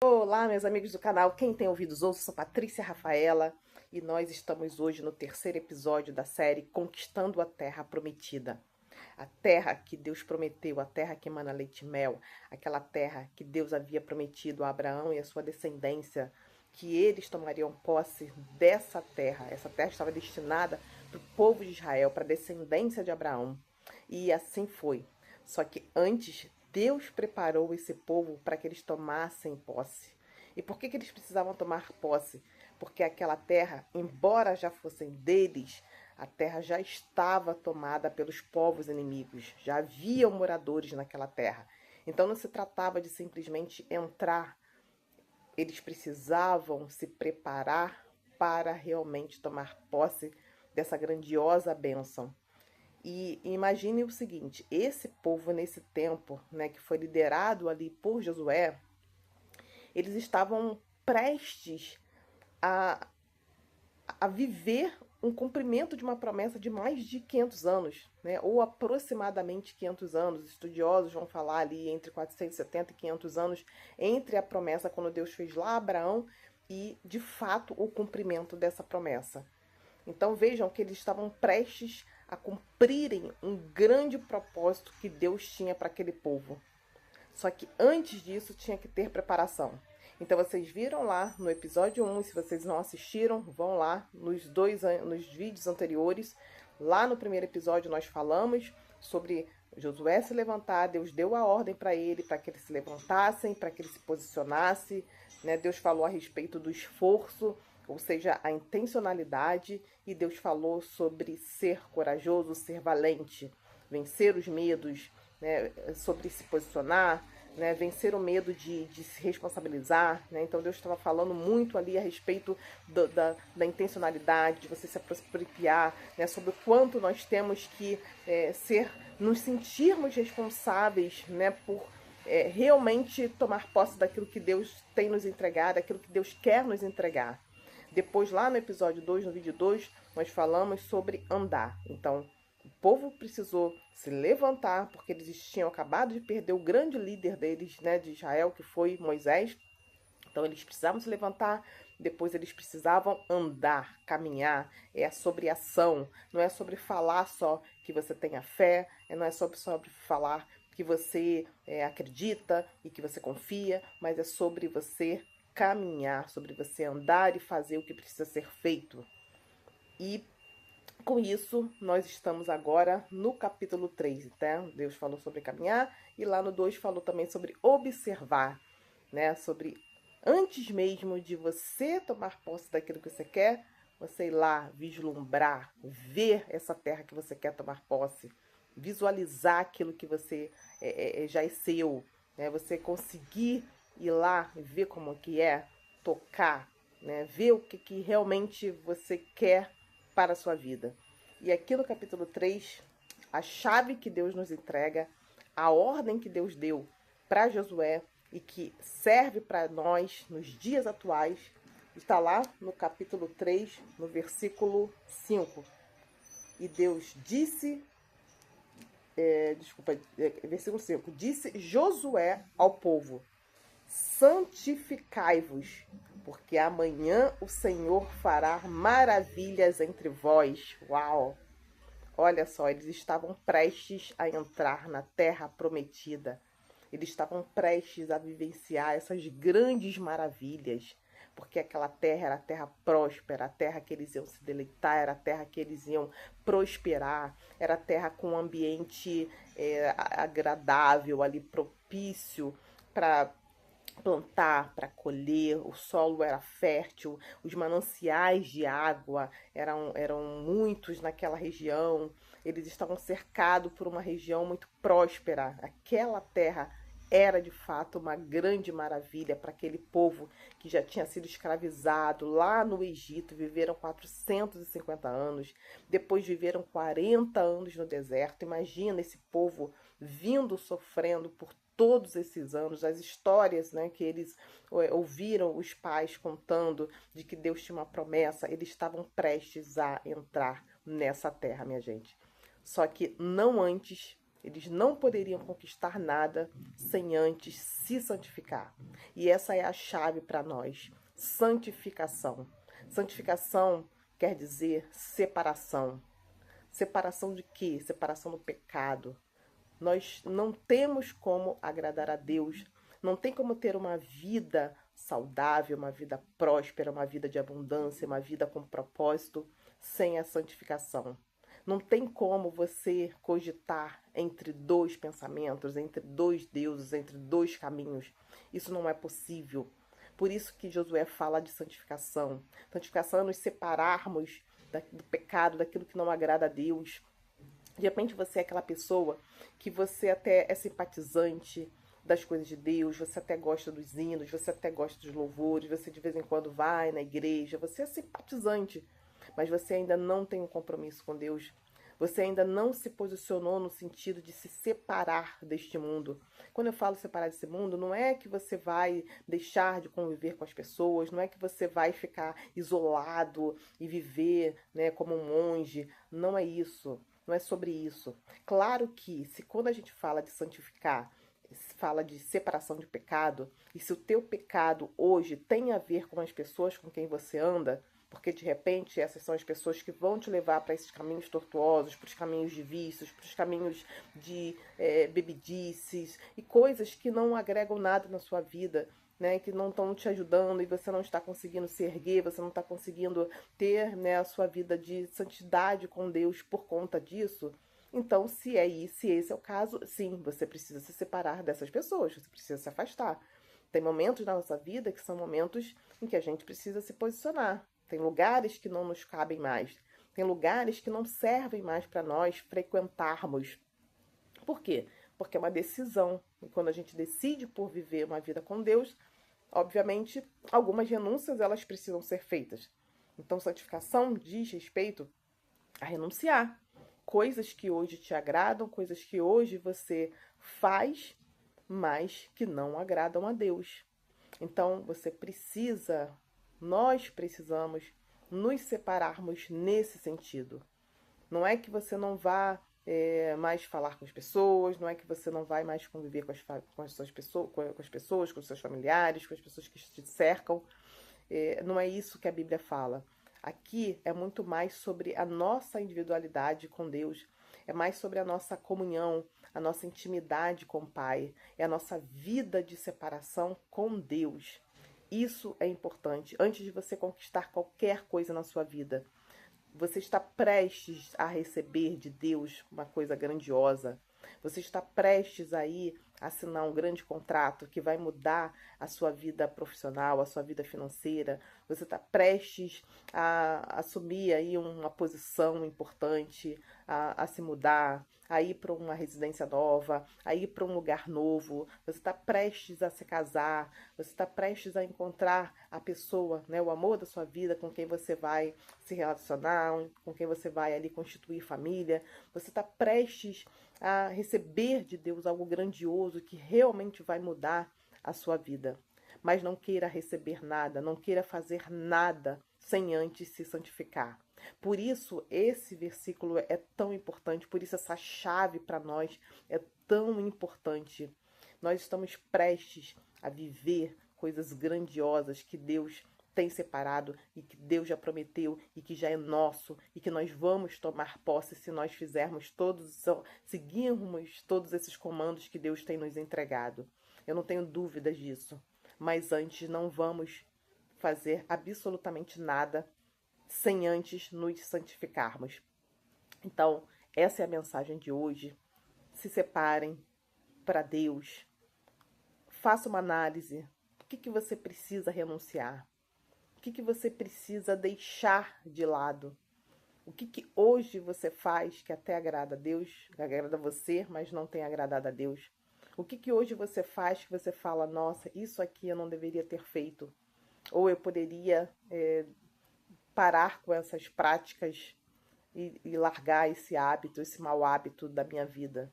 Olá, meus amigos do canal. Quem tem ouvidos ouça, sou Patrícia Rafaela e nós estamos hoje no terceiro episódio da série Conquistando a Terra Prometida. A terra que Deus prometeu, a terra que emana leite e mel, aquela terra que Deus havia prometido a Abraão e a sua descendência, que eles tomariam posse dessa terra. Essa terra estava destinada para o povo de Israel, para a descendência de Abraão. E assim foi. Só que antes, Deus preparou esse povo para que eles tomassem posse. E por que eles precisavam tomar posse? Porque aquela terra, embora já fossem deles, a terra já estava tomada pelos povos inimigos. Já haviam moradores naquela terra. Então não se tratava de simplesmente entrar. Eles precisavam se preparar para realmente tomar posse dessa grandiosa bênção. E imagine o seguinte, esse povo nesse tempo, né, que foi liderado ali por Josué, eles estavam prestes a, a viver um cumprimento de uma promessa de mais de 500 anos, né, ou aproximadamente 500 anos. Estudiosos vão falar ali entre 470 e 500 anos entre a promessa quando Deus fez lá a Abraão e, de fato, o cumprimento dessa promessa. Então vejam que eles estavam prestes a cumprirem um grande propósito que Deus tinha para aquele povo. Só que antes disso tinha que ter preparação. Então vocês viram lá no episódio 1, se vocês não assistiram, vão lá nos vídeos anteriores. Lá no primeiro episódio nós falamos sobre Josué se levantar, Deus deu a ordem para que eles se levantassem, para que ele se posicionasse, né? Deus falou a respeito do esforço, ou seja, a intencionalidade, e Deus falou sobre ser corajoso, ser valente, vencer os medos, né? Sobre se posicionar, né? Vencer o medo de se responsabilizar, né? Então Deus estava falando muito ali a respeito da intencionalidade, de você se apropriar, né? Sobre o quanto nós temos que nos sentirmos responsáveis, né? Por realmente tomar posse daquilo que Deus tem nos entregado, daquilo que Deus quer nos entregar. Depois, lá no episódio 2, no vídeo 2, nós falamos sobre andar. Então, o povo precisou se levantar, porque eles tinham acabado de perder o grande líder deles, né, de Israel, que foi Moisés. Então, eles precisavam se levantar, depois eles precisavam andar, caminhar. É sobre ação, não é sobre falar só que você tenha fé, não é sobre falar que você acredita e que você confia, mas é sobre você caminhar, sobre você andar e fazer o que precisa ser feito. E com isso, nós estamos agora no capítulo 3, né? Deus falou sobre caminhar e lá no 2 falou também sobre observar, né? Sobre antes mesmo de você tomar posse daquilo que você quer, você ir lá vislumbrar, ver essa terra que você quer tomar posse, visualizar aquilo que você já é seu, né? Você conseguir ir lá e ver como que é, tocar, né? Ver o que realmente você quer para a sua vida. E aqui no capítulo 3, a chave que Deus nos entrega, a ordem que Deus deu para Josué e que serve para nós nos dias atuais, está lá no capítulo 3, no versículo 5. E Deus disse, versículo 5, disse Josué ao povo: santificai-vos, porque amanhã o Senhor fará maravilhas entre vós. Uau! Olha só, eles estavam prestes a entrar na terra prometida. Eles estavam prestes a vivenciar essas grandes maravilhas, porque aquela terra era a terra próspera, a terra que eles iam se deleitar, era a terra que eles iam prosperar, era a terra com um ambiente agradável, ali propício para plantar, para colher, o solo era fértil, os mananciais de água eram muitos naquela região, eles estavam cercados por uma região muito próspera. Aquela terra era de fato uma grande maravilha para aquele povo que já tinha sido escravizado lá no Egito, viveram 450 anos, depois viveram 40 anos no deserto. Imagina esse povo vindo sofrendo por todos esses anos, as histórias, né, que eles ouviram os pais contando de que Deus tinha uma promessa, eles estavam prestes a entrar nessa terra, minha gente. Só que não antes Eles não poderiam conquistar nada sem antes se santificar. E essa é a chave para nós: santificação. Santificação quer dizer separação. Separação de quê? Separação do pecado. Nós não temos como agradar a Deus, não tem como ter uma vida saudável, uma vida próspera, uma vida de abundância, uma vida com propósito sem a santificação. Não tem como você cogitar entre dois pensamentos, entre dois deuses, entre dois caminhos. Isso não é possível. Por isso que Josué fala de santificação. Santificação é nos separarmos do pecado, daquilo que não agrada a Deus. De repente você é aquela pessoa que você até é simpatizante das coisas de Deus, você até gosta dos hinos, você até gosta dos louvores, você de vez em quando vai na igreja, você é simpatizante, mas você ainda não tem um compromisso com Deus. Você ainda não se posicionou no sentido de se separar deste mundo. Quando eu falo separar desse mundo, não é que você vai deixar de conviver com as pessoas, não é que você vai ficar isolado e viver, né, como um monge. Não é isso. Não é sobre isso. Claro que, se quando a gente fala de santificar, se fala de separação de pecado, e se o teu pecado hoje tem a ver com as pessoas com quem você anda, porque de repente essas são as pessoas que vão te levar para esses caminhos tortuosos, para os caminhos de vícios, para os caminhos de bebidices e coisas que não agregam nada na sua vida, né, que não estão te ajudando e você não está conseguindo se erguer, você não está conseguindo ter, né, a sua vida de santidade com Deus por conta disso. Então, se esse é o caso, sim, você precisa se separar dessas pessoas, você precisa se afastar. Tem momentos na nossa vida que são momentos em que a gente precisa se posicionar. Tem lugares que não nos cabem mais. Tem lugares que não servem mais para nós frequentarmos. Por quê? Porque é uma decisão. E quando a gente decide por viver uma vida com Deus, obviamente, algumas renúncias elas precisam ser feitas. Então, santificação diz respeito a renunciar. Coisas que hoje te agradam, coisas que hoje você faz, mas que não agradam a Deus. Então, nós precisamos nos separarmos nesse sentido. Não é que você não vá mais falar com as pessoas, não é que você não vai mais conviver com as pessoas, com os seus familiares, com as pessoas que te cercam. Não é isso que a Bíblia fala. Aqui é muito mais sobre a nossa individualidade com Deus, é mais sobre a nossa comunhão, a nossa intimidade com o Pai, é a nossa vida de separação com Deus. Isso é importante. Antes de você conquistar qualquer coisa na sua vida, você está prestes a receber de Deus uma coisa grandiosa. Você está prestes aí a assinar um grande contrato que vai mudar a sua vida profissional, a sua vida financeira. Você está prestes a assumir aí uma posição importante, a se mudar, a ir para uma residência nova, a ir para um lugar novo. Você está prestes a se casar, você está prestes a encontrar a pessoa, né, o amor da sua vida, com quem você vai se relacionar, com quem você vai ali constituir família. Você está prestes a receber de Deus algo grandioso que realmente vai mudar a sua vida. Mas não queira receber nada, não queira fazer nada sem antes se santificar. Por isso, esse versículo é tão importante, por isso essa chave para nós é tão importante. Nós estamos prestes a viver coisas grandiosas que Deus tem separado e que Deus já prometeu e que já é nosso e que nós vamos tomar posse se nós seguirmos todos esses comandos que Deus tem nos entregado. Eu não tenho dúvidas disso, mas antes não vamos fazer absolutamente nada sem antes nos santificarmos. Então, essa é a mensagem de hoje. Se separem para Deus. Faça uma análise. O que você precisa renunciar? O que você precisa deixar de lado? O que hoje você faz que até agrada a Deus, que agrada a você, mas não tem agradado a Deus? O que hoje você faz que você fala, nossa, isso aqui eu não deveria ter feito? Ou eu poderia parar com essas práticas e largar esse hábito, esse mau hábito da minha vida?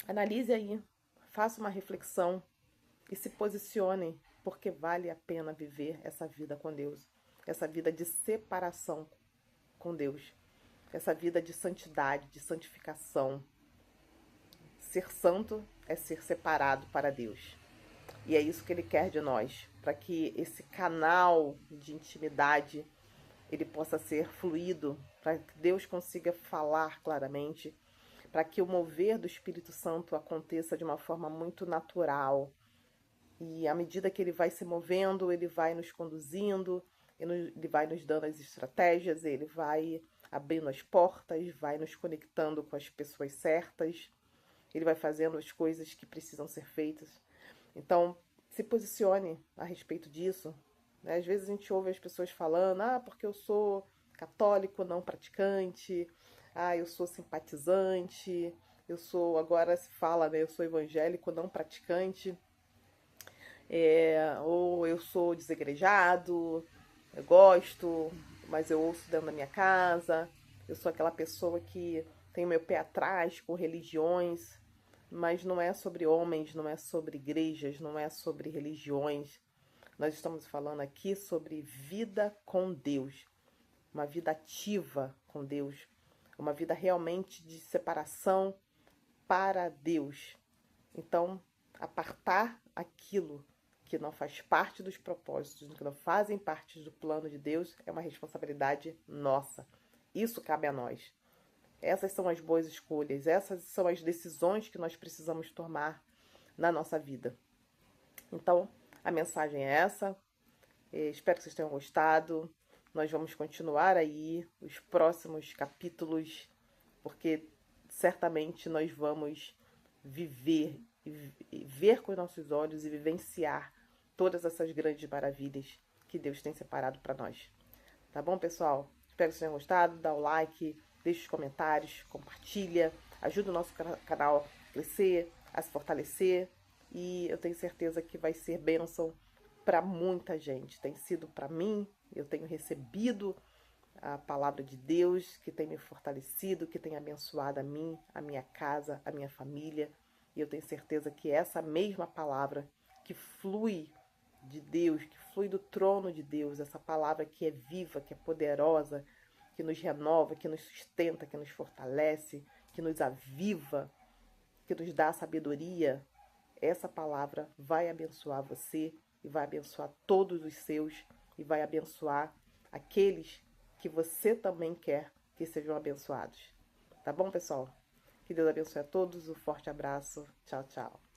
Analise aí, faça uma reflexão e se posicione, porque vale a pena viver essa vida com Deus, essa vida de separação com Deus, essa vida de santidade, de santificação. ser santo é ser separado para Deus. E é isso que Ele quer de nós, para que esse canal de intimidade ele possa ser fluido, para que Deus consiga falar claramente, para que o mover do Espírito Santo aconteça de uma forma muito natural. E à medida que ele vai se movendo, ele vai nos conduzindo, ele vai nos dando as estratégias, ele vai abrindo as portas, vai nos conectando com as pessoas certas, ele vai fazendo as coisas que precisam ser feitas. Então, se posicione a respeito disso. Né? Às vezes a gente ouve as pessoas falando, porque eu sou católico não praticante, eu sou simpatizante, eu sou, agora se fala, né, eu sou evangélico não praticante, ou eu sou desegrejado, eu gosto, mas eu ouço dentro da minha casa, eu sou aquela pessoa que tem o meu pé atrás com religiões, mas não é sobre homens, não é sobre igrejas, não é sobre religiões. Nós estamos falando aqui sobre vida com Deus, uma vida ativa com Deus, uma vida realmente de separação para Deus. Então, apartar aquilo que não faz parte dos propósitos, que não fazem parte do plano de Deus, é uma responsabilidade nossa. Isso cabe a nós. Essas são as boas escolhas, essas são as decisões que nós precisamos tomar na nossa vida. Então, a mensagem é essa. Espero que vocês tenham gostado. Nós vamos continuar aí os próximos capítulos, porque certamente nós vamos viver e ver com os nossos olhos e vivenciar todas essas grandes maravilhas que Deus tem separado para nós. Tá bom, pessoal? Espero que vocês tenham gostado. Dá o like, deixa os comentários, compartilha, ajuda o nosso canal a crescer, a se fortalecer. E eu tenho certeza que vai ser bênção para muita gente. Tem sido para mim, eu tenho recebido a palavra de Deus que tem me fortalecido, que tem abençoado a mim, a minha casa, a minha família. E eu tenho certeza que essa mesma palavra que flui de Deus, que flui do trono de Deus, essa palavra que é viva, que é poderosa, que nos renova, que nos sustenta, que nos fortalece, que nos aviva, que nos dá sabedoria, essa palavra vai abençoar você e vai abençoar todos os seus e vai abençoar aqueles que você também quer que sejam abençoados. Tá bom, pessoal? Que Deus abençoe a todos. Um forte abraço. Tchau, tchau.